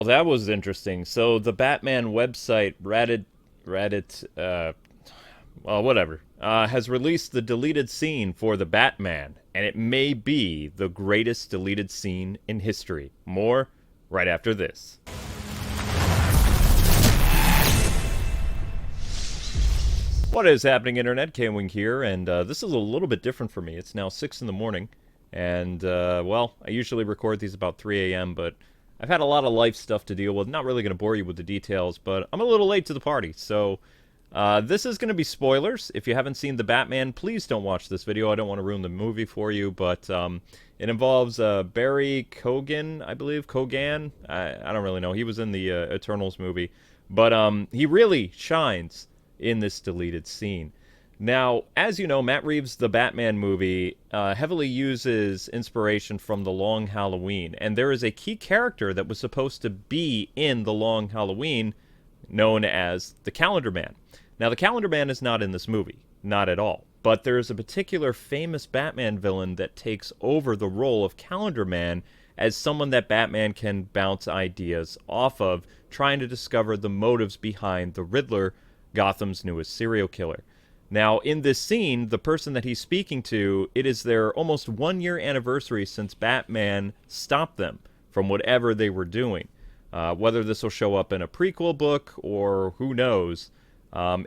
Well, that was interesting. So the Batman website, well, whatever, has released the deleted scene for the Batman, and it may be the greatest deleted scene in history. More right after this. What is happening, Internet? K-Wing here, and this is a little bit different for me. It's now 6 in the morning, and, well, I usually record these about 3 a.m., but I've had a lot of life stuff to deal with. Not really going to bore you with the details, but I'm a little late to the party, so this is going to be spoilers. If you haven't seen The Batman, please don't watch this video. I don't want to ruin the movie for you, but it involves Barry Keoghan, I believe. Keoghan? I don't really know. He was in the Eternals movie, but he really shines in this deleted scene. Now, as you know, Matt Reeves' The Batman movie heavily uses inspiration from The Long Halloween, and there is a key character that was supposed to be in The Long Halloween known as the Calendar Man. Now, the Calendar Man is not in this movie, not at all, but there is a particular famous Batman villain that takes over the role of Calendar Man as someone that Batman can bounce ideas off of, trying to discover the motives behind the Riddler, Gotham's newest serial killer. Now, in this scene, the person that he's speaking to, it is their almost 1 year anniversary since Batman stopped them from whatever they were doing. Whether this will show up in a prequel book or who knows,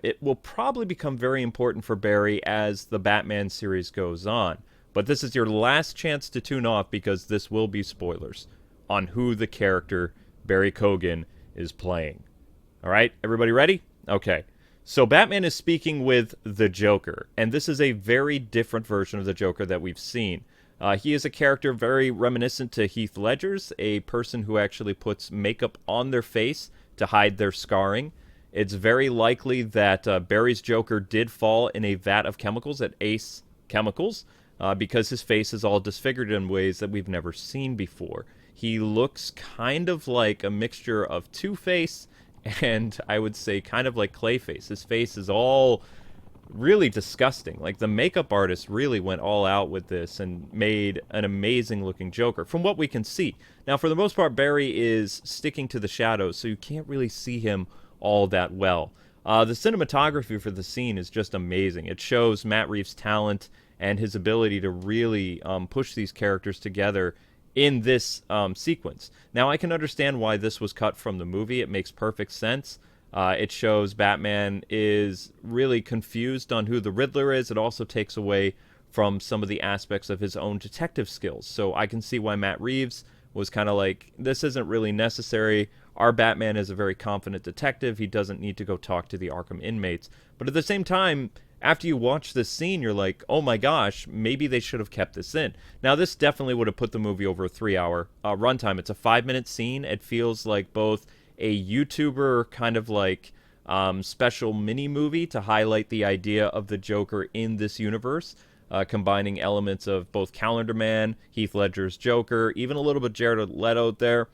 it will probably become very important for Barry as the Batman series goes on. But this is your last chance to tune off because this will be spoilers on who the character Barry Keoghan is playing. All right, everybody ready? Okay. So Batman is speaking with the Joker, and this is a very different version of the Joker that we've seen. He is a character very reminiscent to Heath Ledger's, a person who actually puts makeup on their face to hide their scarring. It's very likely that Barry's Joker did fall in a vat of chemicals at Ace Chemicals, because his face is all disfigured in ways that we've never seen before. He looks kind of like a mixture of Two-Face and I would say kind of like Clayface. His face is all really disgusting. Like, the makeup artist really went all out with this and made an amazing looking Joker from what we can see. Now, for the most part, Barry is sticking to the shadows, so you can't really see him all that well. The cinematography for the scene is just amazing. It shows Matt Reeves' talent and his ability to really push these characters together in this sequence. Now, I can understand why this was cut from the movie. It makes perfect sense. It shows Batman is really confused on who the Riddler is. It also takes away from some of the aspects of his own detective skills. So I can see why Matt Reeves was kind of like, this isn't really necessary. Our Batman is a very confident detective. He doesn't need to go talk to the Arkham inmates. But at the same time, after you watch this scene, you're like, oh my gosh, maybe they should have kept this in. Now, this definitely would have put the movie over a 3-hour runtime. It's a 5-minute scene. It feels like both a YouTuber kind of like special mini movie to highlight the idea of the Joker in this universe, combining elements of both Calendar Man, Heath Ledger's Joker, even a little bit Jared Leto there.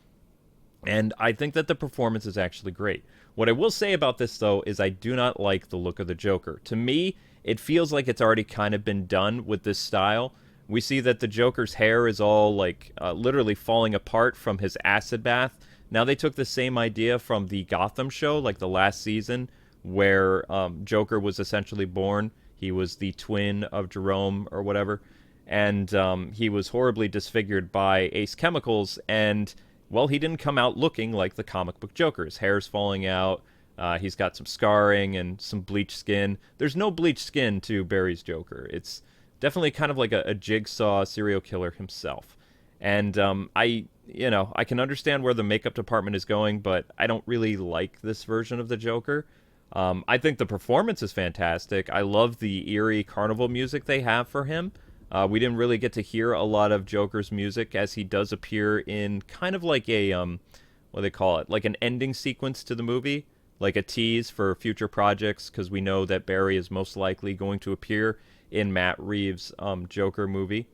And I think that the performance is actually great. What I will say about this, though, is I do not like the look of the Joker. To me, it feels like it's already kind of been done with this style. We see that the Joker's hair is all, like, literally falling apart from his acid bath. Now, they took the same idea from the Gotham show, like the last season, where Joker was essentially born. He was the twin of Jerome or whatever. And he was horribly disfigured by Ace Chemicals, and well, he didn't come out looking like the comic book Joker. His hair's falling out. He's got some scarring and some bleached skin. There's no bleached skin to Barry's Joker. It's definitely kind of like a jigsaw serial killer himself. And I can understand where the makeup department is going, but I don't really like this version of the Joker. I think the performance is fantastic. I love the eerie carnival music they have for him. We didn't really get to hear a lot of Joker's music, as he does appear in kind of like a, what do they call it? Like an ending sequence to the movie, like a tease for future projects, because we know that Barry is most likely going to appear in Matt Reeves' Joker movie.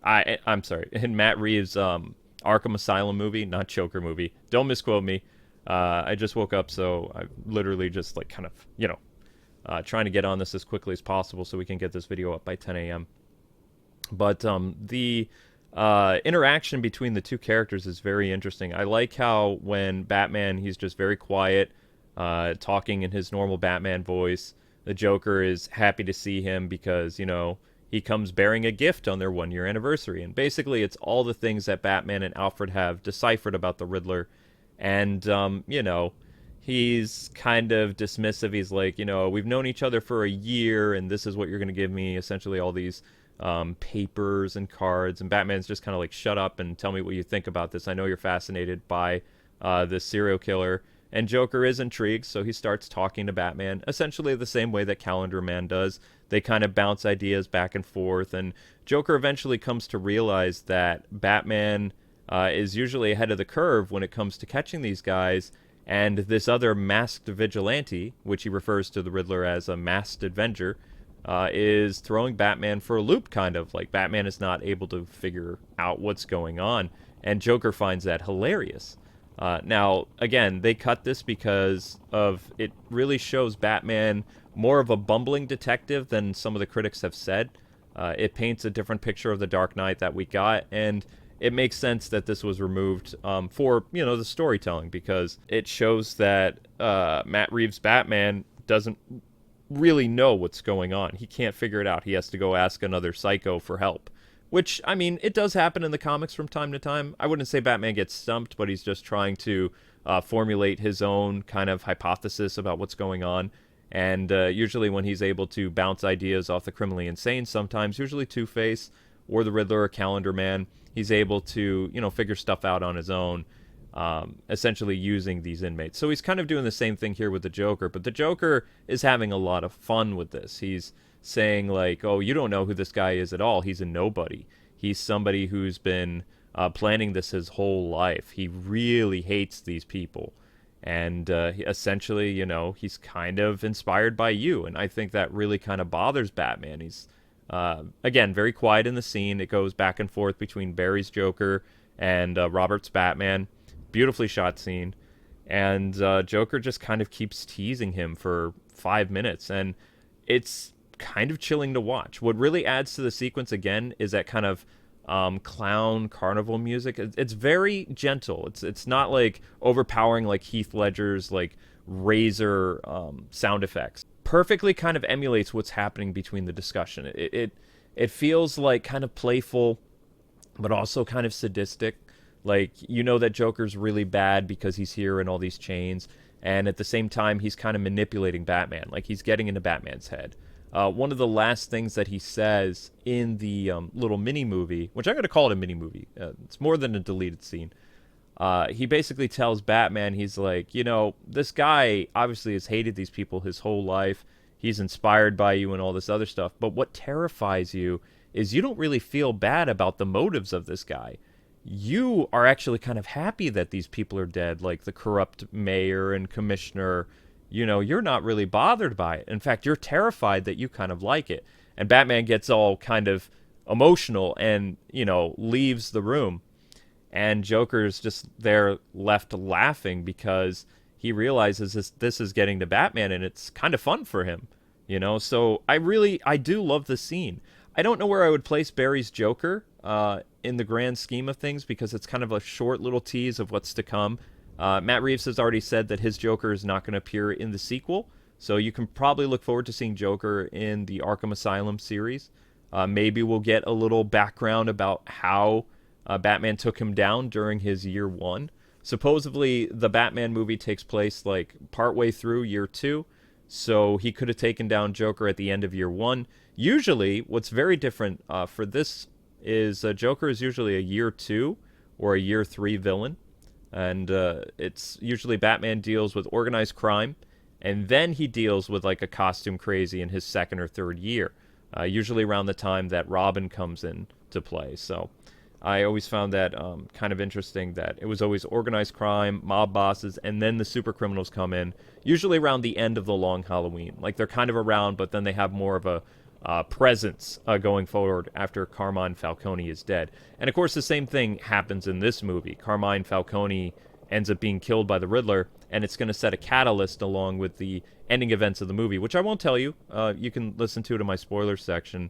I'm sorry, in Matt Reeves' Arkham Asylum movie, not Joker movie. Don't misquote me. I just woke up, so I literally just like kind of, trying to get on this as quickly as possible so we can get this video up by 10 a.m. But the interaction between the two characters is very interesting. I like how when Batman, he's just very quiet, talking in his normal Batman voice. The Joker is happy to see him because, he comes bearing a gift on their 1 year anniversary. And basically, it's all the things that Batman and Alfred have deciphered about the Riddler. And, he's kind of dismissive. He's like, we've known each other for a year, and this is what you're going to give me, essentially all these papers and cards. And Batman's just kind of like, shut up and tell me what you think about this. I know you're fascinated by this serial killer. And Joker is intrigued, so he starts talking to Batman, essentially the same way that Calendar Man does. They kind of bounce ideas back and forth, and Joker eventually comes to realize that Batman is usually ahead of the curve when it comes to catching these guys, and this other masked vigilante, which he refers to the Riddler as a masked avenger, is throwing Batman for a loop, kind of. Like, Batman is not able to figure out what's going on, and Joker finds that hilarious. Now, again, they cut this because of it really shows Batman more of a bumbling detective than some of the critics have said. It paints a different picture of the Dark Knight that we got, and it makes sense that this was removed for, the storytelling, because it shows that Matt Reeves' Batman doesn't really know what's going on. He can't figure it out. He has to go ask another psycho for help. Which, I mean, it does happen in the comics from time to time. I wouldn't say Batman gets stumped, but he's just trying to formulate his own kind of hypothesis about what's going on. And usually when he's able to bounce ideas off the criminally insane, sometimes, usually Two-Face or the Riddler or Calendar Man, he's able to, figure stuff out on his own, essentially using these inmates. So he's kind of doing the same thing here with the Joker, but the Joker is having a lot of fun with this. He's saying like, oh, you don't know who this guy is at all. He's a nobody. He's somebody who's been planning this his whole life. He really hates these people. And essentially, he's kind of inspired by you. And I think that really kind of bothers Batman. He's, again, very quiet in the scene. It goes back and forth between Barry's Joker and Robert's Batman. Beautifully shot scene. And Joker just kind of keeps teasing him for 5 minutes. And it's kind of chilling to watch. What really adds to the sequence, again, is that kind of clown carnival music. It's very gentle. It's not like overpowering like Heath Ledger's like razor sound effects. Perfectly kind of emulates what's happening between the discussion. It feels like kind of playful, but also kind of sadistic. Like, that Joker's really bad because he's here in all these chains, and at the same time he's kind of manipulating Batman. Like, he's getting into Batman's head. One of the last things that he says in the little mini-movie, which I'm going to call it a mini-movie, it's more than a deleted scene, he basically tells Batman, he's like, this guy obviously has hated these people his whole life. He's inspired by you and all this other stuff. But what terrifies you is you don't really feel bad about the motives of this guy. You are actually kind of happy that these people are dead, like the corrupt mayor and commissioner. You're not really bothered by it. In fact, you're terrified that you kind of like it. And Batman gets all kind of emotional and, leaves the room. And Joker's just there left laughing because he realizes this is getting to Batman, and it's kind of fun for him. So I do love the scene. I don't know where I would place Barry's Joker in the grand scheme of things, because it's kind of a short little tease of what's to come. Matt Reeves has already said that his Joker is not going to appear in the sequel, so you can probably look forward to seeing Joker in the Arkham Asylum series. Maybe we'll get a little background about how Batman took him down during his year one. Supposedly, the Batman movie takes place like partway through year two, so he could have taken down Joker at the end of year one. Usually, what's very different for this is Joker is usually a year two or a year three villain. And it's usually Batman deals with organized crime, and then he deals with like a costume crazy in his second or third year, usually around the time that Robin comes in to play. So I always found that kind of interesting, that it was always organized crime, mob bosses, and then the super criminals come in, usually around the end of the long Halloween. Like, they're kind of around, but then they have more of a presence going forward after Carmine Falcone is dead. And of course, the same thing happens in this movie. Carmine Falcone ends up being killed by the Riddler, and it's going to set a catalyst along with the ending events of the movie, which I won't tell you. You can listen to it in my spoilers section.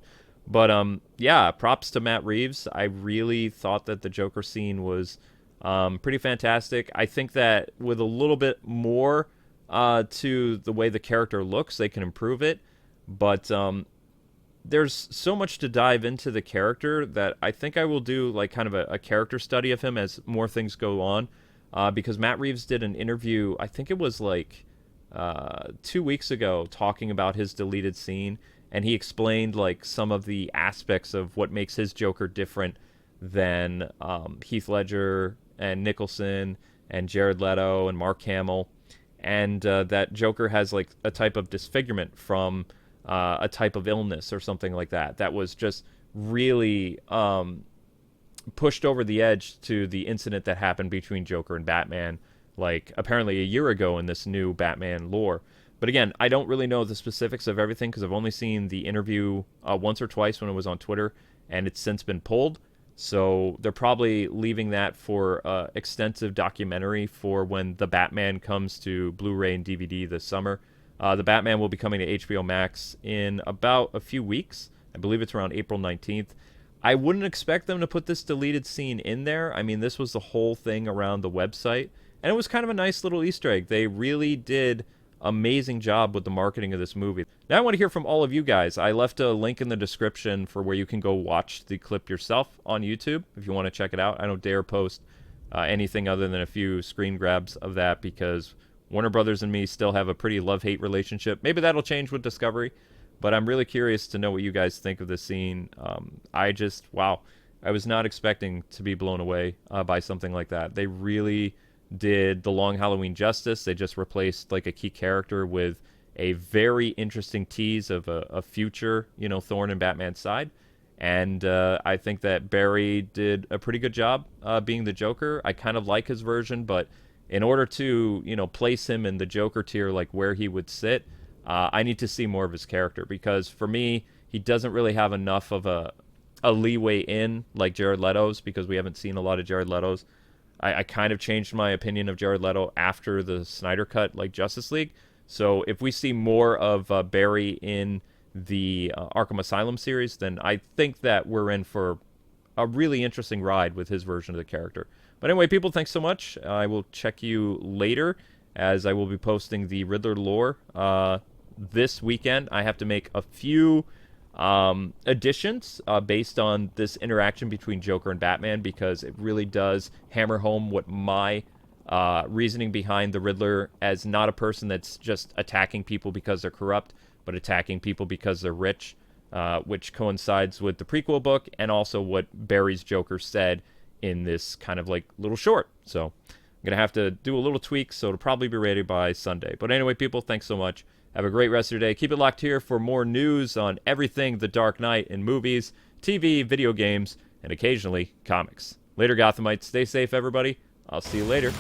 But yeah, props to Matt Reeves. I really thought that the Joker scene was pretty fantastic. I think that with a little bit more to the way the character looks, they can improve it. But there's so much to dive into the character that I think I will do like kind of a character study of him as more things go on. Because Matt Reeves did an interview, I think it was like 2 weeks ago, talking about his deleted scene, and he explained like some of the aspects of what makes his Joker different than Heath Ledger and Nicholson and Jared Leto and Mark Hamill, and that Joker has like a type of disfigurement from a type of illness or something like that. That was just really pushed over the edge to the incident that happened between Joker and Batman, like apparently a year ago in this new Batman lore. But again, I don't really know the specifics of everything because I've only seen the interview once or twice when it was on Twitter, and it's since been pulled. So they're probably leaving that for extensive documentary for when The Batman comes to Blu-ray and DVD this summer. The Batman will be coming to HBO Max in about a few weeks. I believe it's around April 19th. I wouldn't expect them to put this deleted scene in there. I mean, this was the whole thing around the website, and it was kind of a nice little Easter egg. They really did amazing job with the marketing of this movie. Now I want to hear from all of you guys. I left a link in the description for where you can go watch the clip yourself on YouTube if you want to check it out. I don't dare post anything other than a few screen grabs of that because Warner Brothers and me still have a pretty love-hate relationship. Maybe that'll change with Discovery, but I'm really curious to know what you guys think of this scene. Wow, I was not expecting to be blown away by something like that. They really did the Long Halloween justice. They just replaced like a key character with a very interesting tease of a future, Thorn and Batman's side. And I think that Barry did a pretty good job being the Joker. I kind of like his version, but in order to, place him in the Joker tier, like where he would sit, I need to see more of his character because for me, he doesn't really have enough of a leeway in like Jared Leto's because we haven't seen a lot of Jared Leto's. I kind of changed my opinion of Jared Leto after the Snyder Cut, like Justice League. So if we see more of Barry in the Arkham Asylum series, then I think that we're in for a really interesting ride with his version of the character. But anyway, people, thanks so much. I will check you later as I will be posting the Riddler lore this weekend. I have to make a few additions based on this interaction between Joker and Batman because it really does hammer home what my reasoning behind the Riddler as not a person that's just attacking people because they're corrupt, but attacking people because they're rich, which coincides with the prequel book and also what Barry's Joker said in this kind of like little short. So I'm going to have to do a little tweak, so it'll probably be ready by Sunday. But anyway, people, thanks so much. Have a great rest of your day. Keep it locked here for more news on everything The Dark Knight in movies, TV, video games, and occasionally comics. Later, Gothamites. Stay safe, everybody. I'll see you later.